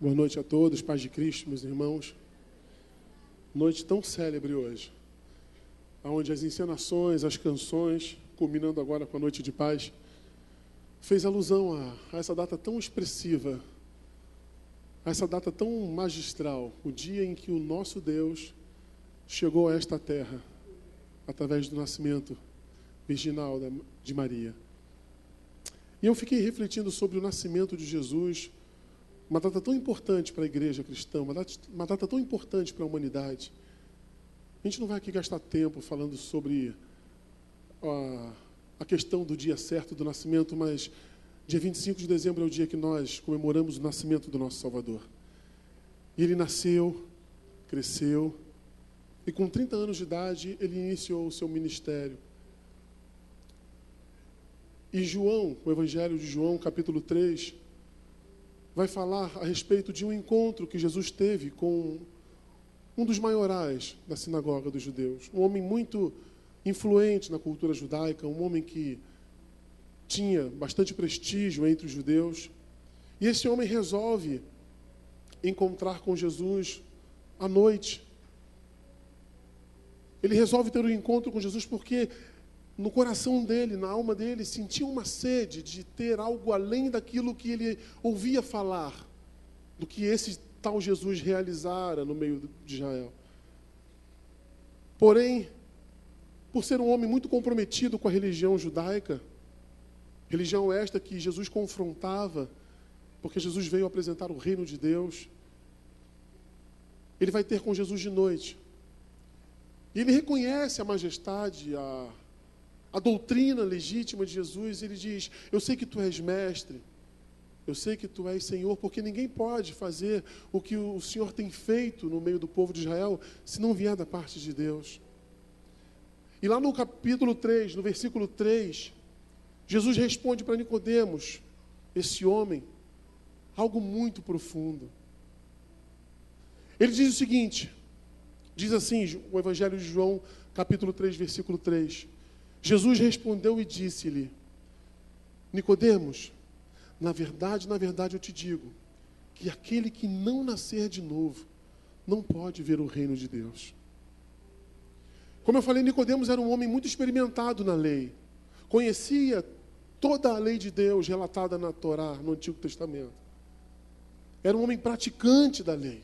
Boa noite a todos, paz de Cristo, meus irmãos. Noite tão célebre hoje, onde as encenações, as canções, culminando agora com a noite de paz, fez alusão a essa data tão expressiva, a essa data tão magistral, o dia em que o nosso Deus chegou a esta terra, através do nascimento virginal de Maria. E eu fiquei refletindo sobre o nascimento de Jesus, uma data tão importante para a igreja cristã, uma data tão importante para a humanidade. A gente não vai aqui gastar tempo falando sobre a questão do dia certo do nascimento, mas dia 25 de dezembro é o dia que nós comemoramos o nascimento do nosso Salvador. E ele nasceu, cresceu, e com 30 anos de idade ele iniciou o seu ministério. E João, o Evangelho de João, capítulo 3, vai falar a respeito de um encontro que Jesus teve com um dos maiorais da sinagoga dos judeus, um homem muito influente na cultura judaica, um homem que tinha bastante prestígio entre os judeus. E esse homem resolve encontrar com Jesus à noite. Ele resolve ter um encontro com Jesus porque no coração dele, na alma dele, sentia uma sede de ter algo além daquilo que ele ouvia falar, do que esse tal Jesus realizara no meio de Israel. Porém, por ser um homem muito comprometido com a religião judaica, religião esta que Jesus confrontava, porque Jesus veio apresentar o reino de Deus, ele vai ter com Jesus de noite. E ele reconhece a majestade, a doutrina legítima de Jesus. Ele diz: eu sei que tu és mestre, eu sei que tu és Senhor, porque ninguém pode fazer o que o Senhor tem feito no meio do povo de Israel, se não vier da parte de Deus. E lá no capítulo 3, no versículo 3, Jesus responde para Nicodemos, esse homem, algo muito profundo. Ele diz o seguinte, diz assim, o Evangelho de João, capítulo 3, versículo 3. Jesus respondeu e disse-lhe: Nicodemos, na verdade eu te digo, que aquele que não nascer de novo, não pode ver o reino de Deus. Como eu falei, Nicodemos era um homem muito experimentado na lei. Conhecia toda a lei de Deus relatada na Torá, no Antigo Testamento. Era um homem praticante da lei.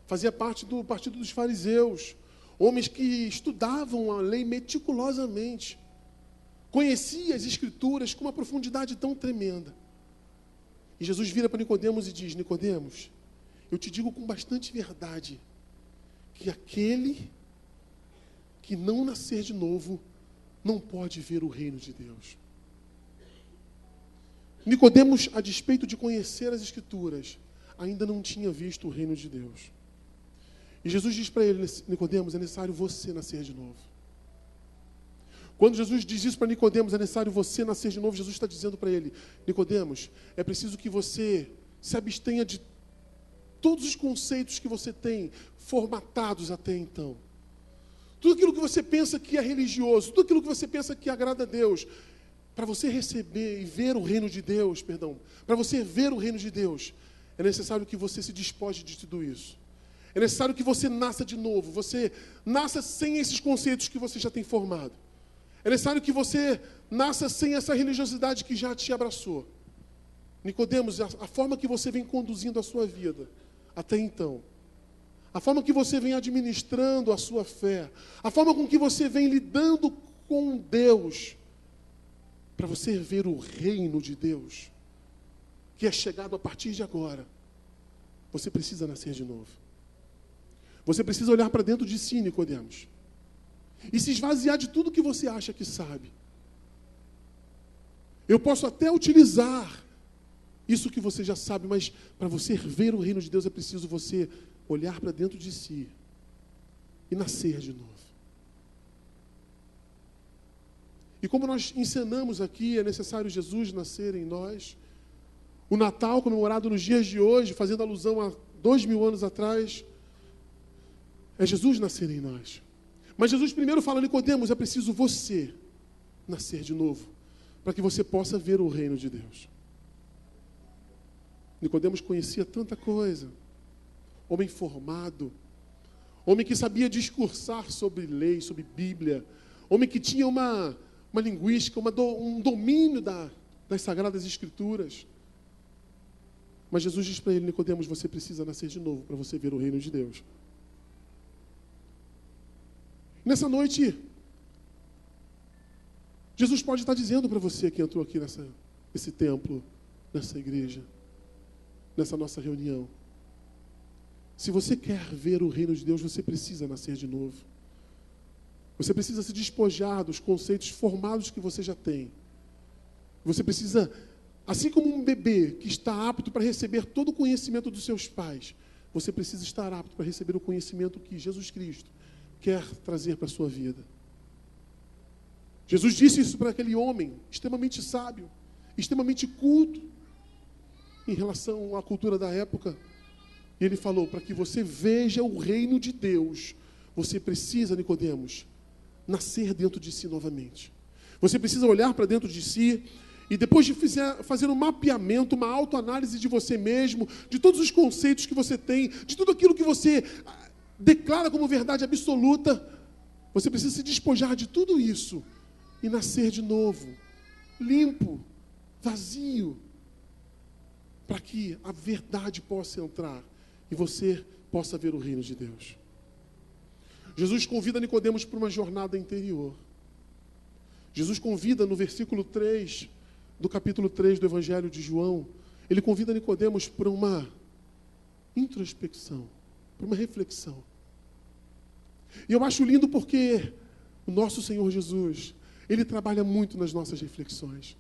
Fazia parte do partido dos fariseus. Homens que estudavam a lei meticulosamente. Conhecia as Escrituras com uma profundidade tão tremenda. E Jesus vira para Nicodemos e diz: Nicodemos, eu te digo com bastante verdade, que aquele que não nascer de novo, não pode ver o reino de Deus. Nicodemos, a despeito de conhecer as Escrituras, ainda não tinha visto o reino de Deus. E Jesus diz para ele: Nicodemos, é necessário você nascer de novo. Quando Jesus diz isso para Nicodemos, é necessário você nascer de novo, Jesus está dizendo para ele: Nicodemos, é preciso que você se abstenha de todos os conceitos que você tem formatados até então. Tudo aquilo que você pensa que é religioso, tudo aquilo que você pensa que agrada a Deus, para você receber e ver o reino de Deus, para você ver o reino de Deus, é necessário que você se despoje de tudo isso. É necessário que você nasça de novo, você nasça sem esses conceitos que você já tem formado. É necessário que você nasça sem essa religiosidade que já te abraçou. Nicodemos, a forma que você vem conduzindo a sua vida até então, a forma que você vem administrando a sua fé, a forma com que você vem lidando com Deus, para você ver o reino de Deus, que é chegado a partir de agora, você precisa nascer de novo. Você precisa olhar para dentro de si, Nicodemos, e se esvaziar de tudo que você acha que sabe. Eu posso até utilizar isso que você já sabe, mas para você ver o reino de Deus é preciso você olhar para dentro de si e nascer de novo. E como nós ensinamos aqui, é necessário Jesus nascer em nós. O Natal, comemorado nos dias de hoje, fazendo alusão a 2000 anos atrás, é Jesus nascer em nós. Mas Jesus primeiro fala: Nicodemos, é preciso você nascer de novo, para que você possa ver o reino de Deus. Nicodemos conhecia tanta coisa, homem formado, homem que sabia discursar sobre lei, sobre Bíblia, homem que tinha uma linguística, um domínio das Sagradas Escrituras. Mas Jesus diz para ele: Nicodemos, você precisa nascer de novo para você ver o reino de Deus. Nessa noite, Jesus pode estar dizendo para você que entrou aqui nesse templo, nessa igreja, nessa nossa reunião: se você quer ver o reino de Deus, você precisa nascer de novo. Você precisa se despojar dos conceitos formados que você já tem. Você precisa, assim como um bebê que está apto para receber todo o conhecimento dos seus pais, você precisa estar apto para receber o conhecimento que Jesus Cristo quer trazer para a sua vida. Jesus disse isso para aquele homem extremamente sábio, extremamente culto em relação à cultura da época. E ele falou: para que você veja o reino de Deus, você precisa, Nicodemos, nascer dentro de si novamente. Você precisa olhar para dentro de si e depois de fazer um mapeamento, uma autoanálise de você mesmo, de todos os conceitos que você tem, de tudo aquilo que você declara como verdade absoluta, você precisa se despojar de tudo isso e nascer de novo, limpo, vazio, para que a verdade possa entrar e você possa ver o reino de Deus. Jesus convida Nicodemos para uma jornada interior. Jesus convida no versículo 3 do capítulo 3 do Evangelho de João, ele convida Nicodemos para uma introspecção, para uma reflexão. E eu acho lindo porque o nosso Senhor Jesus, ele trabalha muito nas nossas reflexões.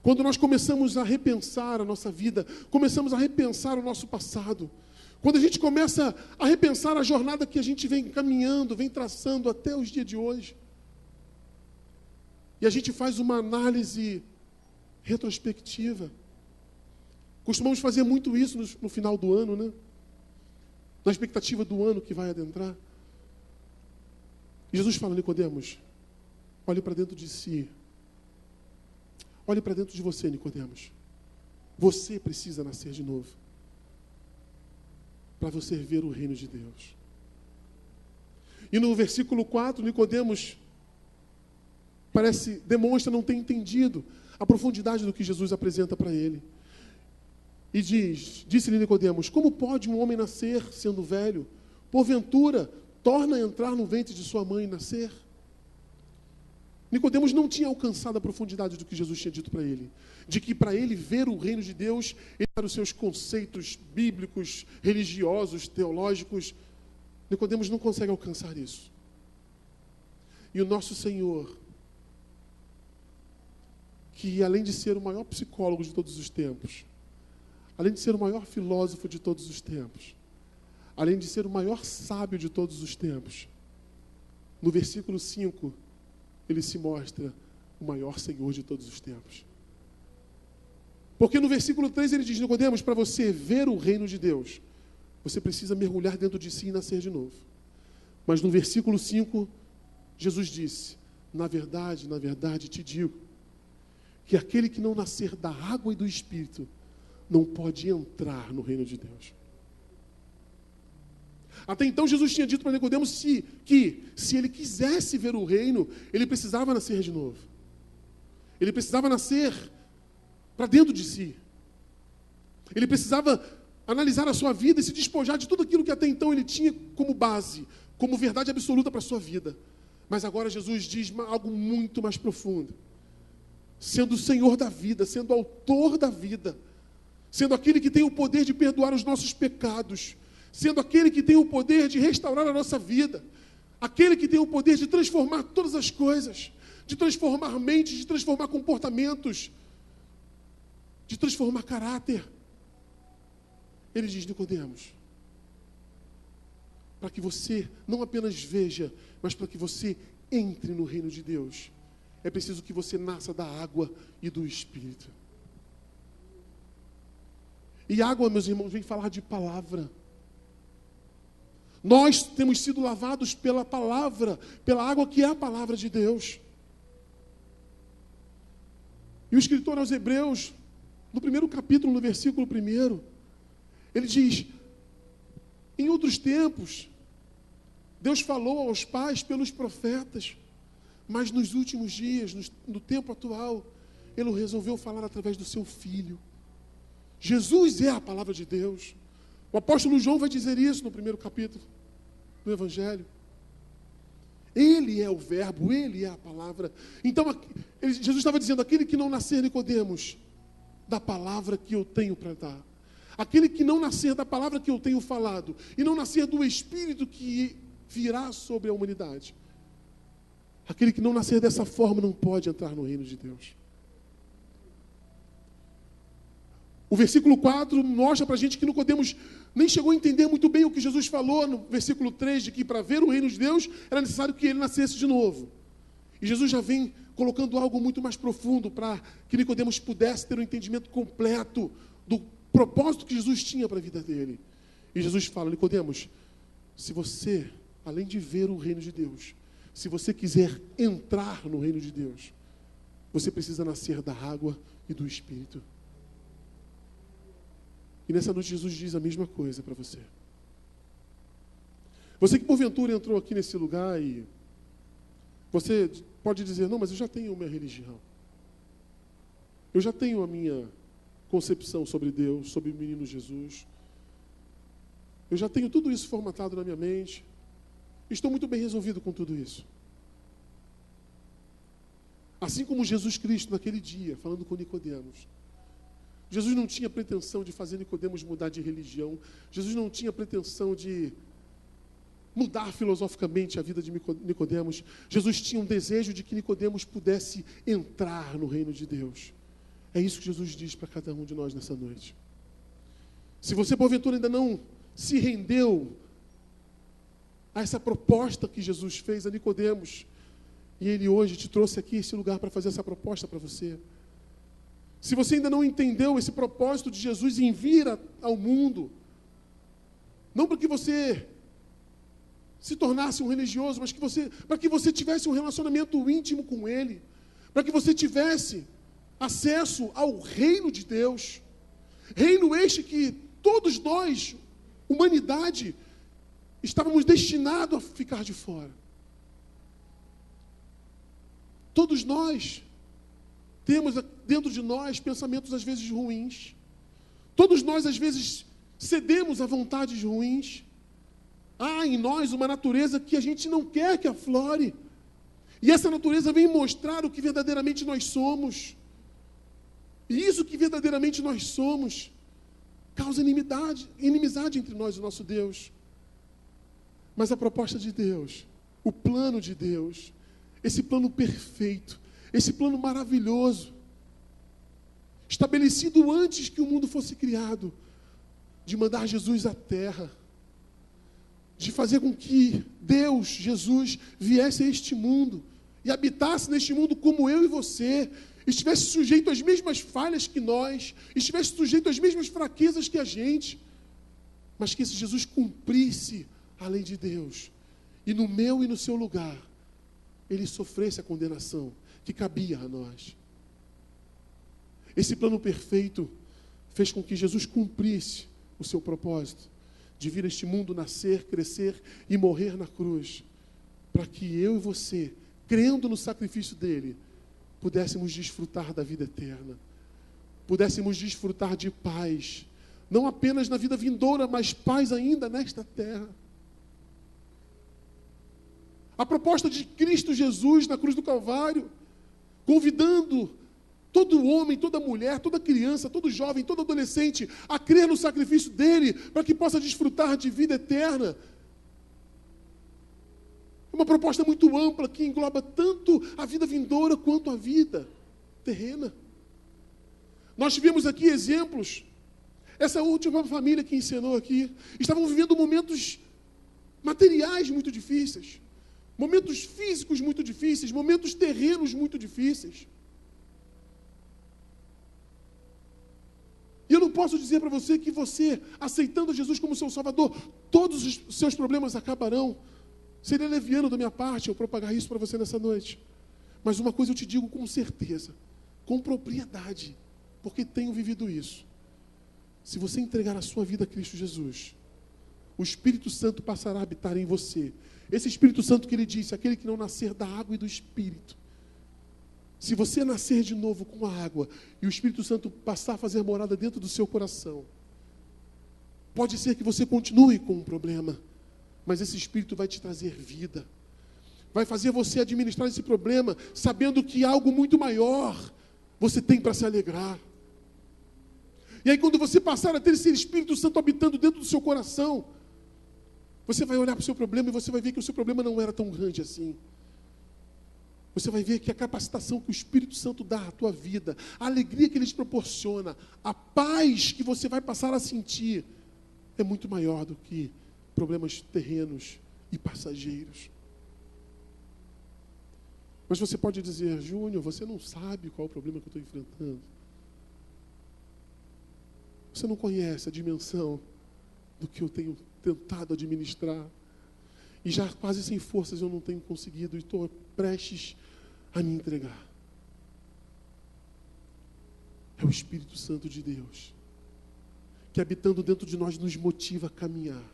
Quando nós começamos a repensar a nossa vida, começamos a repensar o nosso passado, quando a gente começa a repensar a jornada que a gente vem caminhando, vem traçando até os dias de hoje, e a gente faz uma análise retrospectiva. Costumamos fazer muito isso no final do ano, né? Na expectativa do ano que vai adentrar. E Jesus fala: Nicodemos, olhe para dentro de si. Olhe para dentro de você, Nicodemos. Você precisa nascer de novo para você ver o reino de Deus. E no versículo 4, Nicodemos demonstra não ter entendido a profundidade do que Jesus apresenta para ele. E disse-lhe Nicodemos: como pode um homem nascer sendo velho? Porventura, torna a entrar no ventre de sua mãe e nascer? Nicodemos não tinha alcançado a profundidade do que Jesus tinha dito para ele, de que para ele ver o reino de Deus, ele era os seus conceitos bíblicos, religiosos, teológicos. Nicodemos não consegue alcançar isso. E o nosso Senhor, que além de ser o maior psicólogo de todos os tempos, além de ser o maior filósofo de todos os tempos, além de ser o maior sábio de todos os tempos, no versículo 5, ele se mostra o maior Senhor de todos os tempos. Porque no versículo 3 ele diz: Nicodemos, para você ver o reino de Deus, você precisa mergulhar dentro de si e nascer de novo. Mas no versículo 5, Jesus disse: na verdade te digo, que aquele que não nascer da água e do Espírito, não pode entrar no reino de Deus. Até então Jesus tinha dito para Nicodemos que se ele quisesse ver o reino, ele precisava nascer de novo. Ele precisava nascer para dentro de si. Ele precisava analisar a sua vida e se despojar de tudo aquilo que até então ele tinha como base, como verdade absoluta para a sua vida. Mas agora Jesus diz algo muito mais profundo. Sendo o Senhor da vida, sendo o autor da vida, sendo aquele que tem o poder de perdoar os nossos pecados, sendo aquele que tem o poder de restaurar a nossa vida, aquele que tem o poder de transformar todas as coisas, de transformar mentes, de transformar comportamentos, de transformar caráter. Ele diz: Nicodemos, para que você não apenas veja, mas para que você entre no reino de Deus, é preciso que você nasça da água e do Espírito. E água, meus irmãos, vem falar de palavra. Nós temos sido lavados pela palavra, pela água que é a palavra de Deus. E o escritor aos Hebreus, no primeiro capítulo, no versículo 1, ele diz: Em outros tempos, Deus falou aos pais pelos profetas, mas nos últimos dias, no tempo atual, Ele resolveu falar através do seu Filho. Jesus é a palavra de Deus. O apóstolo João vai dizer isso no primeiro capítulo do Evangelho. Ele é o verbo, Ele é a palavra. Então, Jesus estava dizendo, aquele que não nascer, Nicodemos, da palavra que eu tenho para dar. Aquele que não nascer da palavra que eu tenho falado, e não nascer do Espírito que virá sobre a humanidade. Aquele que não nascer dessa forma não pode entrar no reino de Deus. O versículo 4 mostra para a gente que Nicodemos nem chegou a entender muito bem o que Jesus falou no versículo 3, de que para ver o reino de Deus era necessário que ele nascesse de novo. E Jesus já vem colocando algo muito mais profundo para que Nicodemos pudesse ter um entendimento completo do propósito que Jesus tinha para a vida dele. E Jesus fala, Nicodemos, se você, além de ver o reino de Deus, se você quiser entrar no reino de Deus, você precisa nascer da água e do Espírito. E nessa noite Jesus diz a mesma coisa para você. Você que porventura entrou aqui nesse lugar e você pode dizer, não, mas eu já tenho a minha religião. Eu já tenho a minha concepção sobre Deus, sobre o menino Jesus. Eu já tenho tudo isso formatado na minha mente. Estou muito bem resolvido com tudo isso. Assim como Jesus Cristo naquele dia, falando com Nicodemos. Jesus não tinha pretensão de fazer Nicodemos mudar de religião. Jesus não tinha pretensão de mudar filosoficamente a vida de Nicodemos. Jesus tinha um desejo de que Nicodemos pudesse entrar no reino de Deus. É isso que Jesus diz para cada um de nós nessa noite. Se você, porventura, ainda não se rendeu a essa proposta que Jesus fez a Nicodemos, e Ele hoje te trouxe aqui esse lugar para fazer essa proposta para você. Se você ainda não entendeu esse propósito de Jesus em vir ao mundo, não para que você se tornasse um religioso, mas para que você tivesse um relacionamento íntimo com Ele, para que você tivesse acesso ao reino de Deus, reino este que todos nós, humanidade, estávamos destinados a ficar de fora. Todos nós temos dentro de nós pensamentos às vezes ruins. Todos nós às vezes cedemos a vontades ruins. Há em nós uma natureza que a gente não quer que aflore. E essa natureza vem mostrar o que verdadeiramente nós somos. E isso que verdadeiramente nós somos causa inimizade entre nós e o nosso Deus. Mas a proposta de Deus, o plano de Deus, esse plano perfeito, esse plano maravilhoso, estabelecido antes que o mundo fosse criado, de mandar Jesus à terra, de fazer com que Deus, Jesus, viesse a este mundo e habitasse neste mundo como eu e você, estivesse sujeito às mesmas falhas que nós, estivesse sujeito às mesmas fraquezas que a gente, mas que esse Jesus cumprisse a lei de Deus, e no meu e no seu lugar, Ele sofresse a condenação que cabia a nós. Esse plano perfeito fez com que Jesus cumprisse o seu propósito, de vir a este mundo, nascer, crescer e morrer na cruz, para que eu e você, crendo no sacrifício dele, pudéssemos desfrutar da vida eterna, pudéssemos desfrutar de paz, não apenas na vida vindoura, mas paz ainda nesta terra. A proposta de Cristo Jesus na cruz do Calvário, convidando todo homem, toda mulher, toda criança, todo jovem, todo adolescente a crer no sacrifício dele, para que possa desfrutar de vida eterna. É uma proposta muito ampla que engloba tanto a vida vindoura quanto a vida terrena. Nós tivemos aqui exemplos. Essa última família que encenou aqui, estavam vivendo momentos materiais muito difíceis, momentos físicos muito difíceis, momentos terrenos muito difíceis. E eu não posso dizer para você que você, aceitando Jesus como seu Salvador, todos os seus problemas acabarão. Seria leviano da minha parte eu propagar isso para você nessa noite. Mas uma coisa eu te digo com certeza, com propriedade, porque tenho vivido isso. Se você entregar a sua vida a Cristo Jesus, o Espírito Santo passará a habitar em você. Esse Espírito Santo que ele disse, aquele que não nascer da água e do Espírito. Se você nascer de novo com a água e o Espírito Santo passar a fazer morada dentro do seu coração, pode ser que você continue com um problema, mas esse Espírito vai te trazer vida. Vai fazer você administrar esse problema, sabendo que algo muito maior você tem para se alegrar. E aí quando você passar a ter esse Espírito Santo habitando dentro do seu coração, você vai olhar para o seu problema e você vai ver que o seu problema não era tão grande assim. Você vai ver que a capacitação que o Espírito Santo dá à tua vida, a alegria que ele te proporciona, a paz que você vai passar a sentir, é muito maior do que problemas terrenos e passageiros. Mas você pode dizer, Júnior, você não sabe qual é o problema que eu estou enfrentando. Você não conhece a dimensão do que eu tenho tentado administrar. E já quase sem forças eu não tenho conseguido e estou prestes a me entregar. É o Espírito Santo de Deus, que habitando dentro de nós nos motiva a caminhar,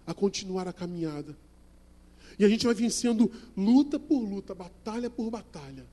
a continuar a caminhada. E a gente vai vencendo luta por luta, batalha por batalha.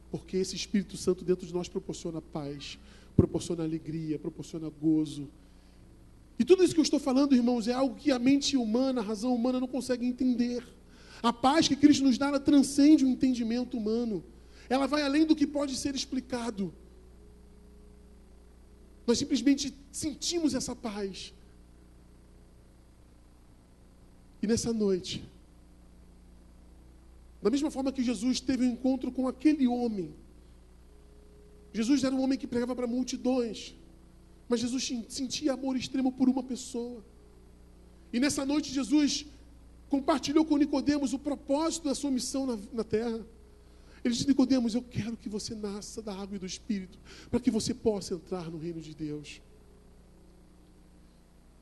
Porque esse Espírito Santo dentro de nós proporciona paz, proporciona alegria, proporciona gozo. E tudo isso que eu estou falando, irmãos, é algo que a mente humana, a razão humana não consegue entender. A paz que Cristo nos dá, ela transcende o entendimento humano. Ela vai além do que pode ser explicado. Nós simplesmente sentimos essa paz. E nessa noite, da mesma forma que Jesus teve um encontro com aquele homem, Jesus era um homem que pregava para multidões, mas Jesus sentia amor extremo por uma pessoa. E nessa noite Jesus compartilhou com Nicodemos o propósito da sua missão na terra. Ele disse, Nicodemos, eu quero que você nasça da água e do Espírito, para que você possa entrar no reino de Deus.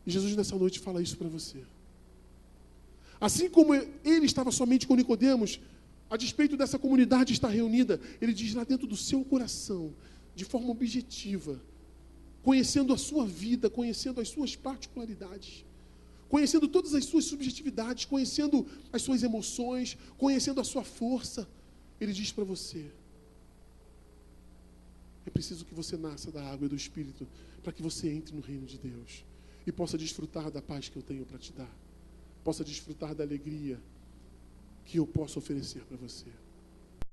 E Jesus nessa noite fala isso para você. Assim como ele estava somente com Nicodemos, a despeito dessa comunidade estar reunida, ele diz lá dentro do seu coração, de forma objetiva, conhecendo a sua vida, conhecendo as suas particularidades, conhecendo todas as suas subjetividades, conhecendo as suas emoções, conhecendo a sua força, ele diz para você, é preciso que você nasça da água e do Espírito, para que você entre no reino de Deus, e possa desfrutar da paz que eu tenho para te dar, possa desfrutar da alegria que eu posso oferecer para você.